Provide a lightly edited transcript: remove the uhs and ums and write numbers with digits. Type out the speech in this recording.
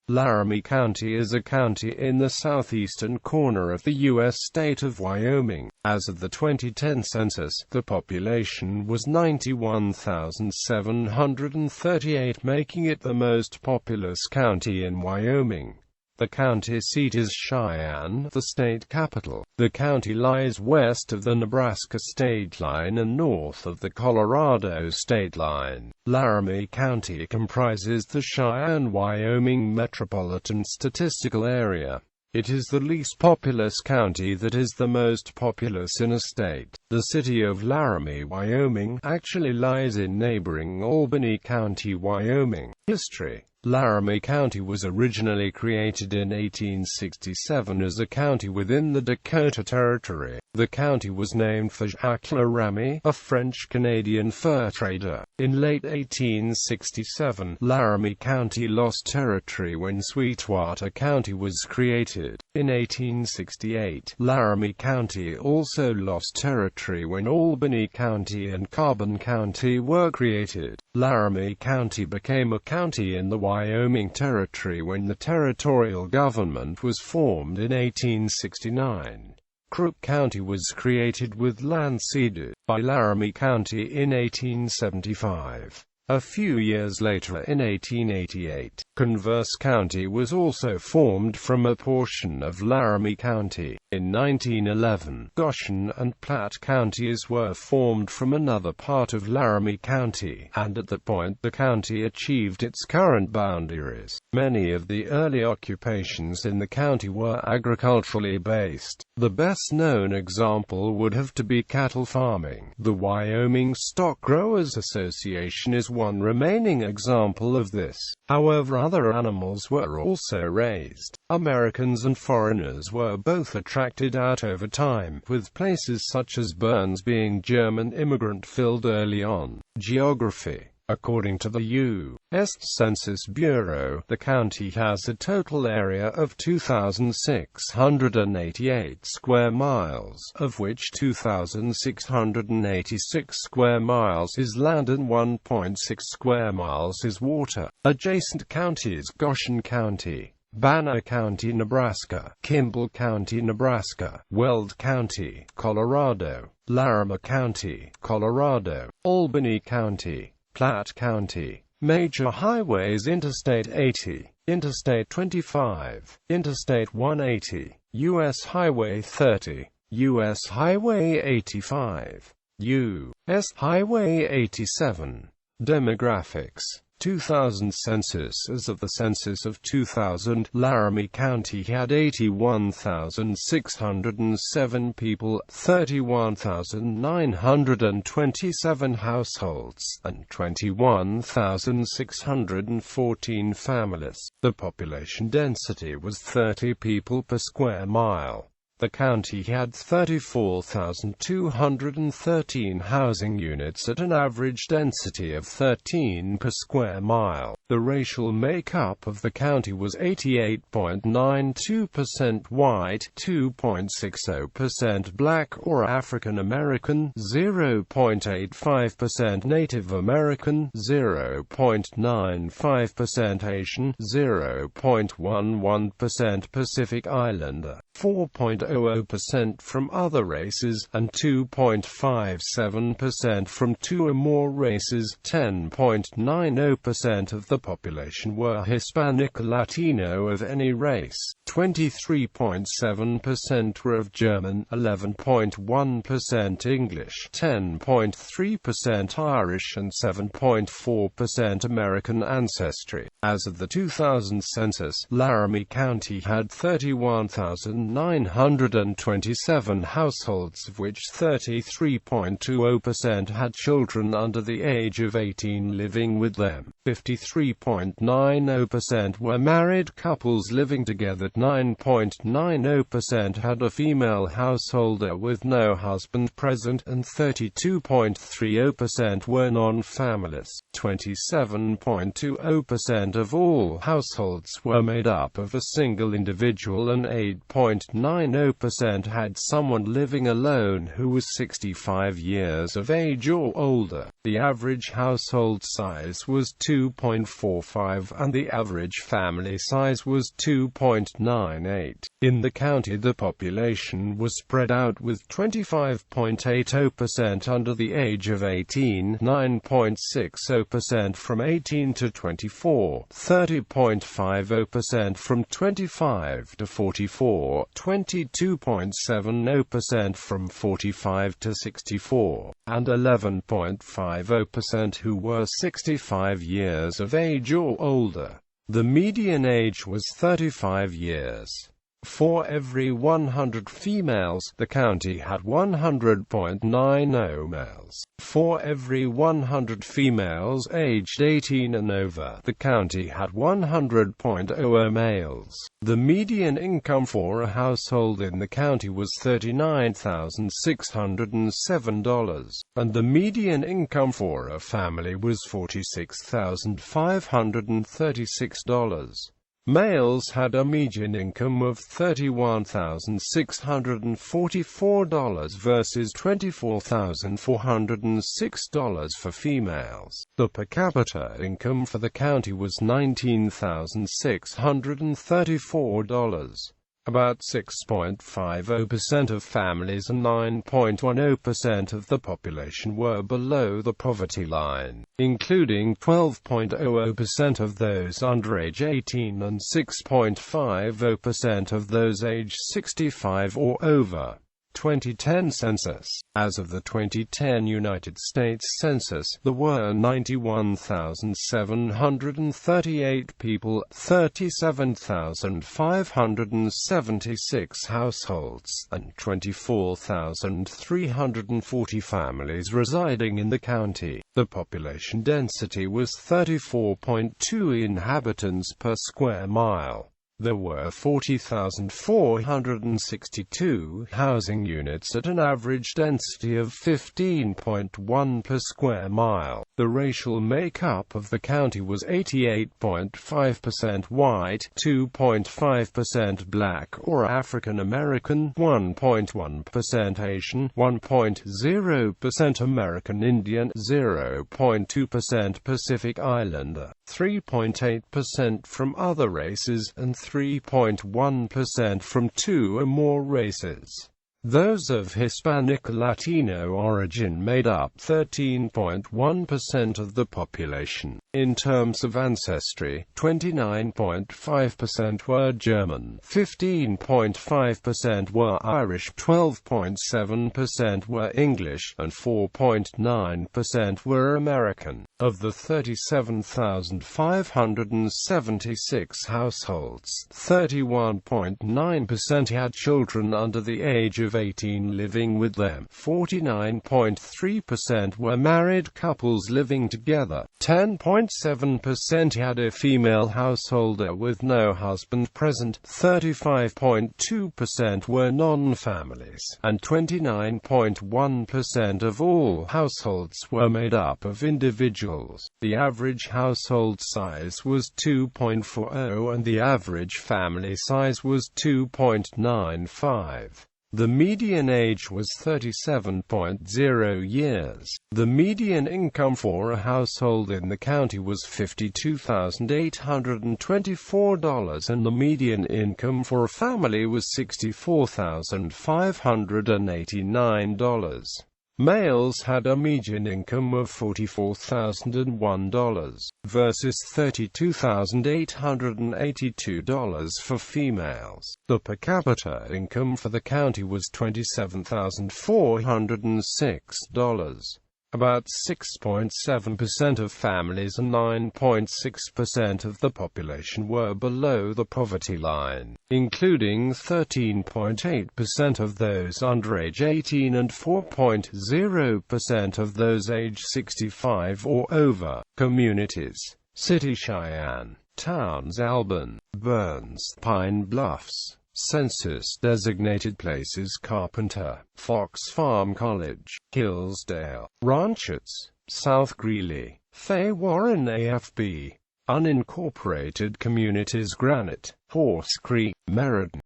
Laramie County is a county in the southeastern corner of the U.S. state of Wyoming. As of the 2010 census, the population was 91,738, making it the most populous county in Wyoming. The county seat is Cheyenne, the state capital. The county lies west of the Nebraska state line and north of the Colorado state line. Laramie County comprises the Cheyenne, Wyoming metropolitan statistical area. It is the least populous county that is the most populous in a state. The city of Laramie, Wyoming, actually lies in neighboring Albany County, Wyoming. History. Laramie County was originally created in 1867 as a county within the Dakota Territory. The county was named for Jacques Laramie, a French-Canadian fur trader. In late 1867, Laramie County lost territory when Sweetwater County was created. In 1868, Laramie County also lost territory when Albany County and Carbon County were created. Laramie County became a county in the Wyoming Territory when the territorial government was formed in 1869. Crook County was created with land ceded by Laramie County in 1875. A few years later, in 1888, Converse County was also formed from a portion of Laramie County. In 1911, Goshen and Platte counties were formed from another part of Laramie County, and at that point the county achieved its current boundaries. Many of the early occupations in the county were agriculturally based. The best-known example would have to be cattle farming. The Wyoming Stock Growers Association is one remaining example of this. However, other animals were also raised. Americans and foreigners were both attracted out over time, with places such as Burns being German immigrant filled early on. Geography. According to the U.S. Census Bureau, the county has a total area of 2,688 square miles, of which 2,686 square miles is land and 1.6 square miles is water. Adjacent counties: Goshen County, Banner County, Nebraska; Kimball County, Nebraska; Weld County, Colorado; Laramie County, Colorado; Albany County, Platte County. Major highways: Interstate 80, Interstate 25, Interstate 180, U.S. Highway 30, U.S. Highway 85, U.S. Highway 87. Demographics. 2000 census. As of the census of 2000, Laramie County had 81,607 people, 31,927 households, and 21,614 families. The population density was 30 people per square mile. The county had 34,213 housing units at an average density of 13 per square mile. The racial makeup of the county was 88.92% white, 2.60% black or African American, 0.85% Native American, 0.95% Asian, 0.11% Pacific Islander, 4.00% from other races, and 2.57% from two or more races. 10.90% of the population were Hispanic or Latino of any race. 23.7% were of German, 11.1% English, 10.3% Irish, and 7.4% American ancestry. As of the 2000 census, Laramie County had 31,927 households, of which 33.20% had children under the age of 18 living with them. 53.90% were married couples living together. 9.90% had a female householder with no husband present, and 32.30% were non-families. 27.20% of all households were made up of a single individual, and 8.90% 0% had someone living alone who was 65 years of age or older. The average household size was 2.45 and the average family size was 2.98. In the county, the population was spread out with 25.80% under the age of 18, 9.60% from 18 to 24, 30.50% from 25 to 44, 22.70% from 45 to 64, and 11.50% who were 65 years of age or older. The median age was 35 years. For every 100 females, the county had 100.90 males. For every 100 females aged 18 and over, the county had 100.00 males. The median income for a household in the county was $39,607, and the median income for a family was $46,536. Males had a median income of $31,644 versus $24,406 for females. The per capita income for the county was $19,634. About 6.50% of families and 9.10% of the population were below the poverty line, including 12.00% of those under age 18 and 6.50% of those aged 65 or over. 2010 census. As of the 2010 United States Census, there were 91,738 people, 37,576 households, and 24,340 families residing in the county. The population density was 34.2 inhabitants per square mile. There were 40,462 housing units at an average density of 15.1 per square mile. The racial makeup of the county was 88.5% white, 2.5% black or African American, 1.1% Asian, 1.0% American Indian, 0.2% Pacific Islander, 3.8% from other races, and 3.1% from two or more races. Those of Hispanic Latino origin made up 13.1% of the population. In terms of ancestry, 29.5% were German, 15.5% were Irish, 12.7% were English, and 4.9% were American. Of the 37,576 households, 31.9% had children under the age of 18 living with them. 49.3% were married couples living together. 10.7% had a female householder with no husband present. 35.2% were non-families. And 29.1% of all households were made up of individuals. The average household size was 2.40 and the average family size was 2.95. The median age was 37.0 years. The median income for a household in the county was $52,824 and the median income for a family was $64,589. Males had a median income of $44,001 versus $32,882 for females. The per capita income for the county was $27,406. About 6.7% of families and 9.6% of the population were below the poverty line, including 13.8% of those under age 18 and 4.0% of those age 65 or over. Communities: City Cheyenne, Towns Albin, Burns, Pine Bluffs. Census-designated places: Carpenter, Fox Farm College, Hillsdale, Ranchettes, South Greeley, Fay Warren AFB. Unincorporated communities: Granite, Horse Creek, Meriden,